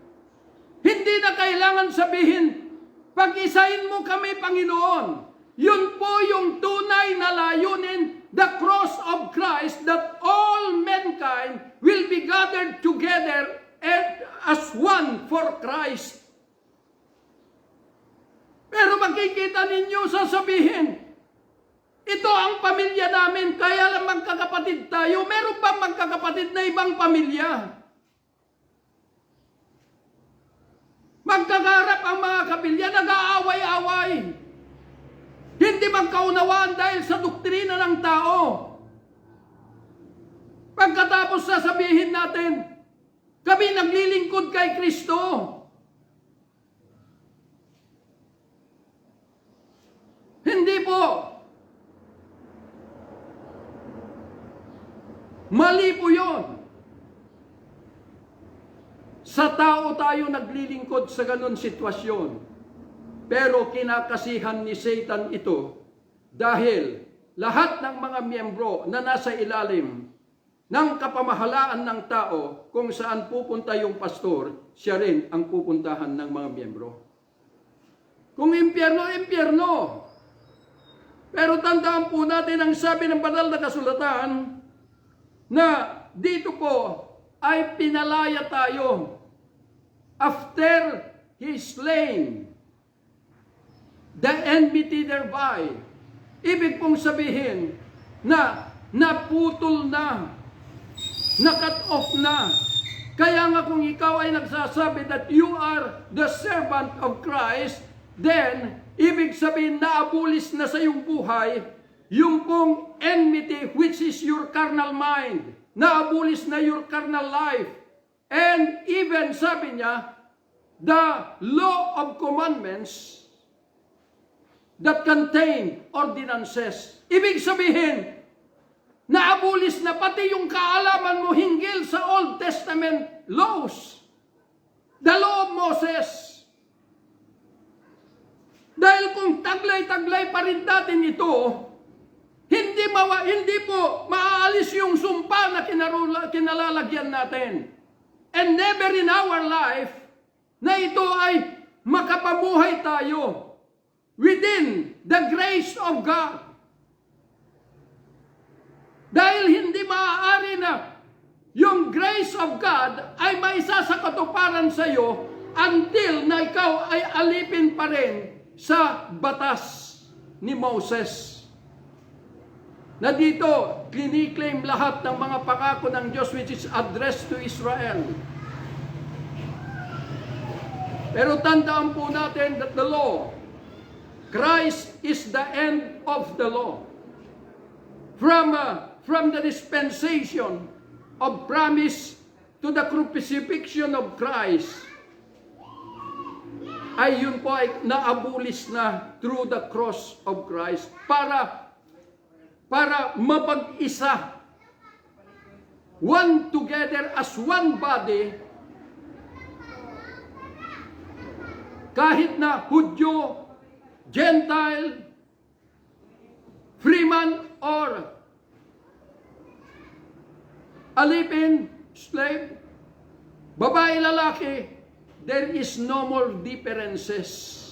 Hindi na kailangan sabihin, pag-isahin mo kami, Panginoon. Yun po yung tunay na layunin, the cross tayo sasabihin, ito ang pamilya namin, kaya lang magkakapatid tayo. Meron ba magkakapatid na ibang pamilya? Magkagarap ang mga kapilya, nag-aaway-away. Hindi magkaunawaan dahil sa doktrina ng tao. Pagkatapos sasabihin natin, kami naglilingkod kay Kristo. Hindi po. Mali po yun. Sa tao tayo naglilingkod sa ganun sitwasyon. Pero kinakasihan ni Satan ito dahil lahat ng mga miyembro na nasa ilalim ng kapamahalaan ng tao, kung saan pupunta yung pastor, siya rin ang pupuntahan ng mga miyembro. Kung impyerno, impyerno. Pero tandaan po natin ang sabi ng banal na kasulatan na dito po ay pinalaya tayo after he slain the enmity thereby. Ibig pong sabihin na naputol na, na-cut off na. Kaya nga kung ikaw ay nagsasabi that you are the servant of Christ, then ibig sabihin na abulis na sa iyong buhay yung pong enmity which is your carnal mind. Naabulis na your carnal life. And even sabi niya, the law of commandments that contain ordinances. Ibig sabihin, naabulis na pati yung kaalaman mo hinggil sa Old Testament laws. The law of Moses. Dahil kung taglay-taglay pa rin natin ito, hindi po maaalis yung sumpa na kinalalagyan natin. And never in our life na ito ay makapamuhay tayo within the grace of God. Dahil hindi maaari na yung grace of God ay maisa sa katuparan sa iyo until na ikaw ay alipin pa rin sa batas ni Moses. Na dito, kliniklaim lahat ng mga pangako ng Diyos which is addressed to Israel. Pero tandaan po natin that the law, Christ is the end of the law. From the dispensation of promise to the crucifixion of Christ, ay yun po ay naabulis na through the cross of Christ para mapag-isa, one together as one body, kahit na Hudyo, Gentile, freeman, or alipin, slave, babae, lalaki, there is no more differences.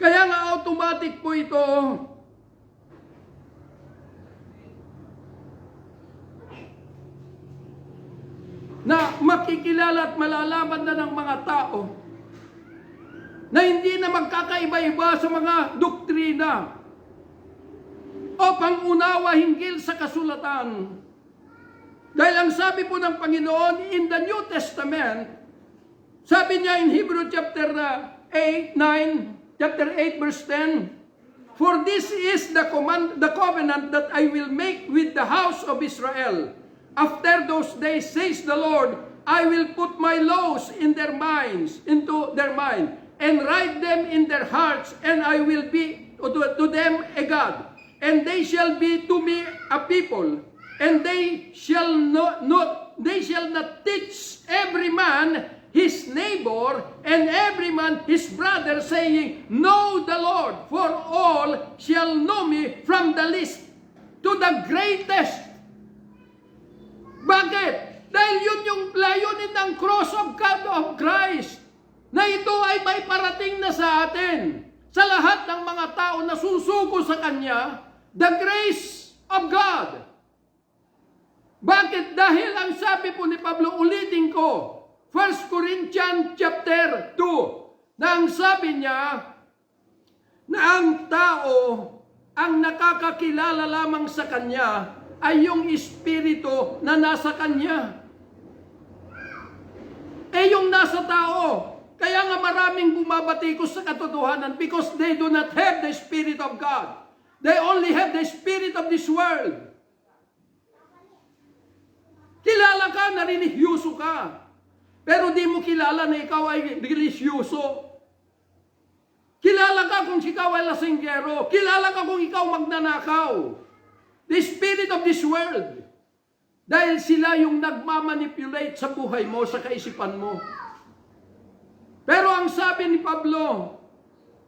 Kaya nga automatic po ito na makikilala at malalaman na ng mga tao na hindi na magkakaiba-iba sa mga doktrina o pangunawa hinggil sa kasulatan. Dahil ang sabi po ng Panginoon in the New Testament, sabi niya in Hebrew chapter 8 verse 10, for this is the covenant that I will make with the house of Israel. After those days, says the Lord, I will put my laws into their mind, and write them in their hearts, and I will be to them a God, and they shall be to me a people, and they shall not teach every man his neighbor and every man his brother, saying, know the Lord, for all shall know me, from the least to the greatest. Bakit? Dahil yun yung layunin ng cross of God of Christ, na ito ay may parating na sa atin, sa lahat ng mga tao na susuko sa Kanya, the grace of God. Bakit? Dahil ang sabi po ni Pablo, ulitin ko, 1 Corinthians chapter 2, na ang sabi niya na ang tao ang nakakakilala lamang sa kanya ay yung espiritu na nasa kanya. Yung nasa tao. Kaya nga maraming bumabatikos sa katotohanan because they do not have the Spirit of God. They only have the spirit of this world. Kilala ka na relihiyoso ka. Pero di mo kilala na ikaw ay relihiyoso. Kilala ka kung ikaw ay lasinggero. Kilala ka kung ikaw magnanakaw. The spirit of this world. Dahil sila yung nagmamanipulate sa buhay mo, sa kaisipan mo. Pero ang sabi ni Pablo,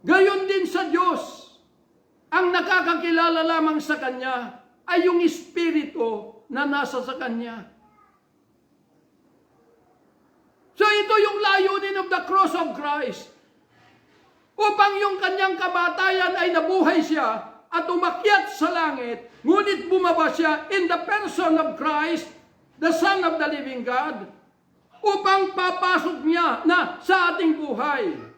gayon din sa Diyos, ang nakakakilala lamang sa Kanya ay yung espiritu na nasa sa Kanya. So ito yung layunin of the cross of Christ. Upang yung Kanyang kamatayan ay nabuhay siya at umakyat sa langit, ngunit bumaba siya in the person of Christ, the Son of the living God, upang papasok niya na sa ating buhay.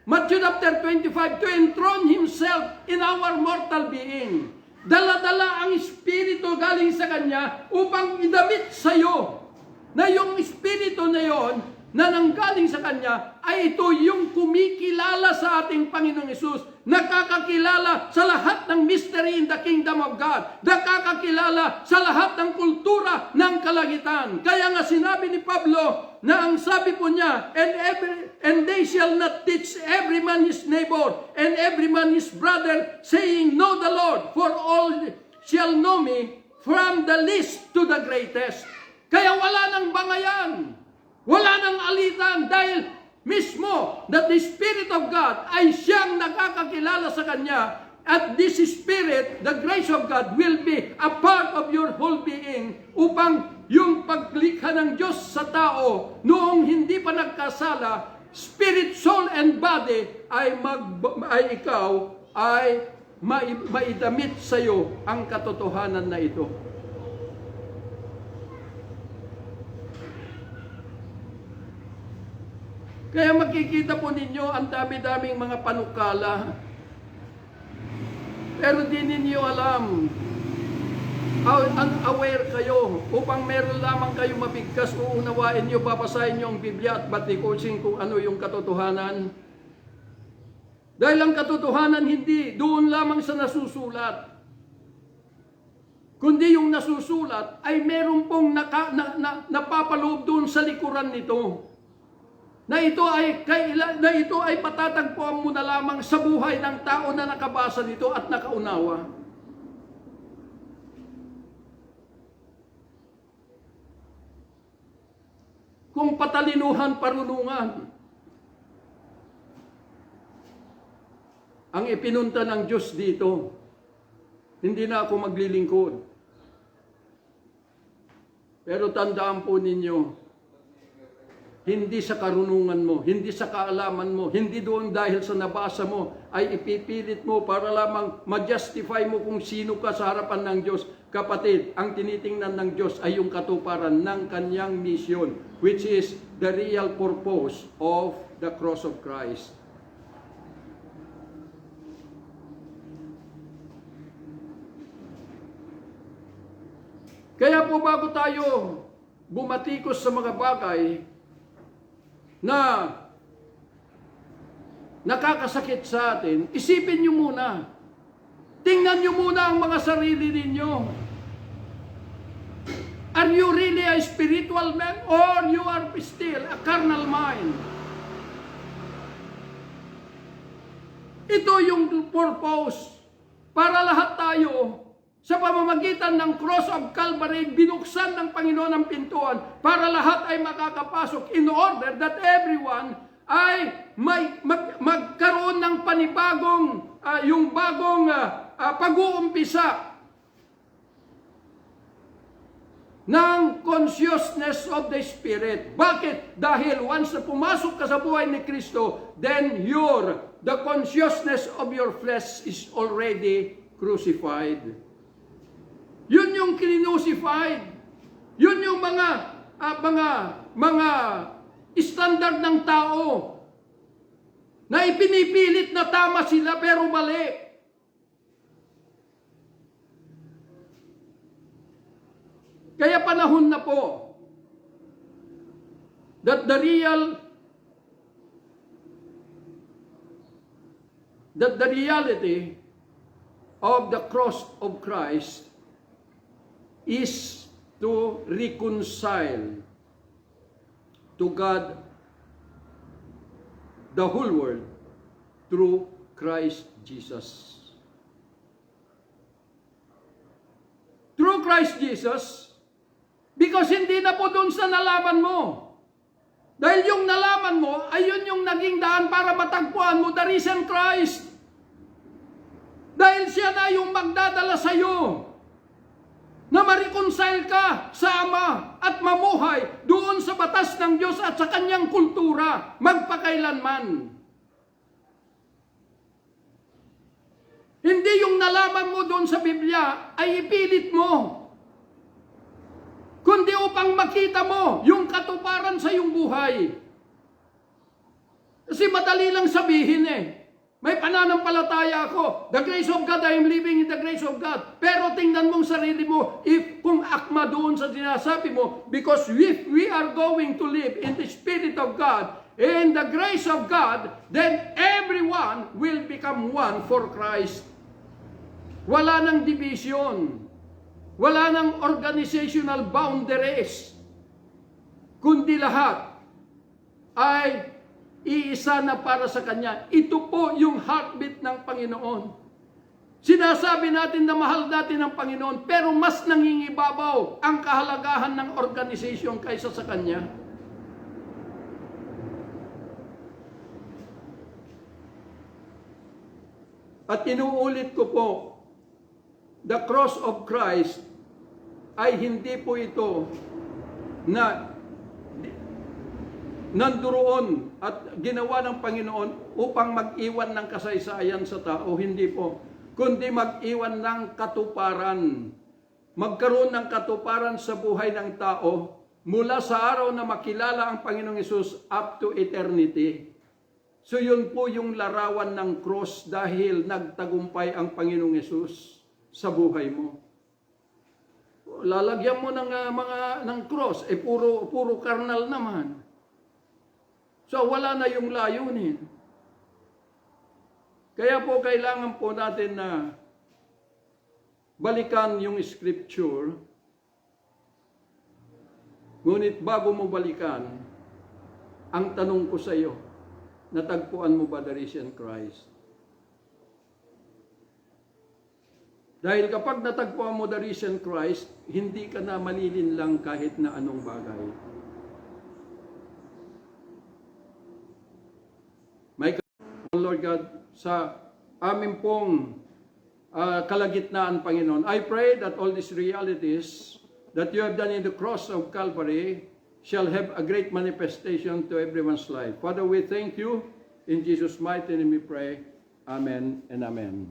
Matthew chapter 25, to enthrone Himself in our mortal being. Dala-dala ang Espiritu galing sa Kanya upang idamit sa iyo na yung Espiritu na yon na nanggaling sa Kanya ay ito yung kumikilala sa ating Panginoong Hesus, nakakakilala sa lahat ng mystery in the kingdom of God, nakakakilala sa lahat ng kultura ng kalangitan. Kaya nga sinabi ni Pablo na ang sabi po niya, and they shall not teach every man his neighbor and every man his brother, saying, know the Lord, for all shall know me, from the least to the greatest. Kaya wala nang bangayan. Wala nang alitan dahil mismo that the Spirit of God ay siyang nakakakilala sa Kanya at this Spirit, the grace of God, will be a part of your whole being upang yung paglikha ng Diyos sa tao noong hindi pa nagkasala, spirit, soul, and body ay ikaw ay maidamit sa iyo ang katotohanan na ito. Kaya makikita po ninyo ang dami-daming mga panukala. Pero di ninyo alam, unaware kayo, upang meron lamang kayo mabigkas, uunawain nyo, babasahin nyo ang Biblia at batikusin kung ano yung katotohanan. Dahil ang katotohanan hindi doon lamang sa nasusulat. Kundi yung nasusulat ay meron pong napapaloob doon sa likuran nito. Na ito ay patatagpuan mo na lamang sa buhay ng tao na nakabasa nito at nakaunawa. Kung patalinuhan, parunungan, ang ipinunta ng Diyos dito, hindi na ako maglilingkod. Pero tandaan po ninyo, hindi sa karunungan mo, hindi sa kaalaman mo, hindi doon dahil sa nabasa mo, ay ipipilit mo para lamang ma-justify mo kung sino ka sa harapan ng Diyos. Kapatid, ang tinitingnan ng Diyos ay yung katuparan ng Kanyang mission, which is the real purpose of the cross of Christ. Kaya po bago tayo bumatikos sa mga bagay na nakakasakit sa atin, isipin nyo muna. Tingnan nyo muna ang mga sarili ninyo. Are you really a spiritual man or you are still a carnal mind? Ito yung purpose para lahat tayo sa pamamagitan ng cross of Calvary, binuksan ng Panginoon ang pintuan para lahat ay makakapasok in order that everyone ay magkaroon ng panibagong, yung bagong pag-uumpisa ng consciousness of the Spirit. Bakit? Dahil once na pumasok ka sa buhay ni Kristo, then the consciousness of your flesh is already crucified. Yun yung kinusified. Yun yung mga standard ng tao. na ipinipilit na tama sila pero mali. Kaya panahon na po that the reality of the cross of Christ is to reconcile to God the whole world through Christ Jesus. Through Christ Jesus, because hindi na po doon sa nalaman mo. Dahil yung nalaman mo, ay yun yung naging daan para matagpuan mo the risen Christ. Dahil siya na yung magdadala sa iyo na ma-reconcile ka sa Ama at mamuhay doon sa batas ng Diyos at sa kanyang kultura magpakailanman. Hindi yung nalaman mo doon sa Biblia ay ipilit mo, kundi upang makita mo yung katuparan sa iyong buhay. Kasi madali lang sabihin may pananampalataya ako. The grace of God, I am living in the grace of God. Pero tingnan mong sarili mo, kung akma doon sa sinasabi mo, because if we are going to live in the Spirit of God, in the grace of God, then everyone will become one for Christ. Wala nang division. Wala nang organizational boundaries. Kundi lahat ay iisa na para sa Kanya. Ito po yung heartbeat ng Panginoon. Sinasabi natin na mahal natin ang Panginoon, pero mas nangingibabaw ang kahalagahan ng organization kaysa sa Kanya. At inuulit ko po, the cross of Christ ay hindi po ito na nanduroon at ginawa ng Panginoon upang mag-iwan ng kasaysayan sa tao. Hindi po. Kundi mag-iwan ng katuparan. Magkaroon ng katuparan sa buhay ng tao mula sa araw na makilala ang Panginoong Hesus up to eternity. So yun po yung larawan ng cross dahil nagtagumpay ang Panginoong Hesus sa buhay mo. Lalagyan mo ng cross, puro karnal naman. So wala na yung layunin. Kaya po kailangan po natin na balikan yung scripture. Ngunit bago mo balikan, ang tanong ko sa iyo, natagpuan mo ba the risen Christ? Dahil kapag natagpuan mo the risen Christ, hindi ka na malilinlang kahit na anong bagay. May Lord God, sa amin pong kalagitnaan, Panginoon, I pray that all these realities that you have done in the cross of Calvary shall have a great manifestation to everyone's life. Father, we thank you. In Jesus' mighty name we pray. Amen and amen.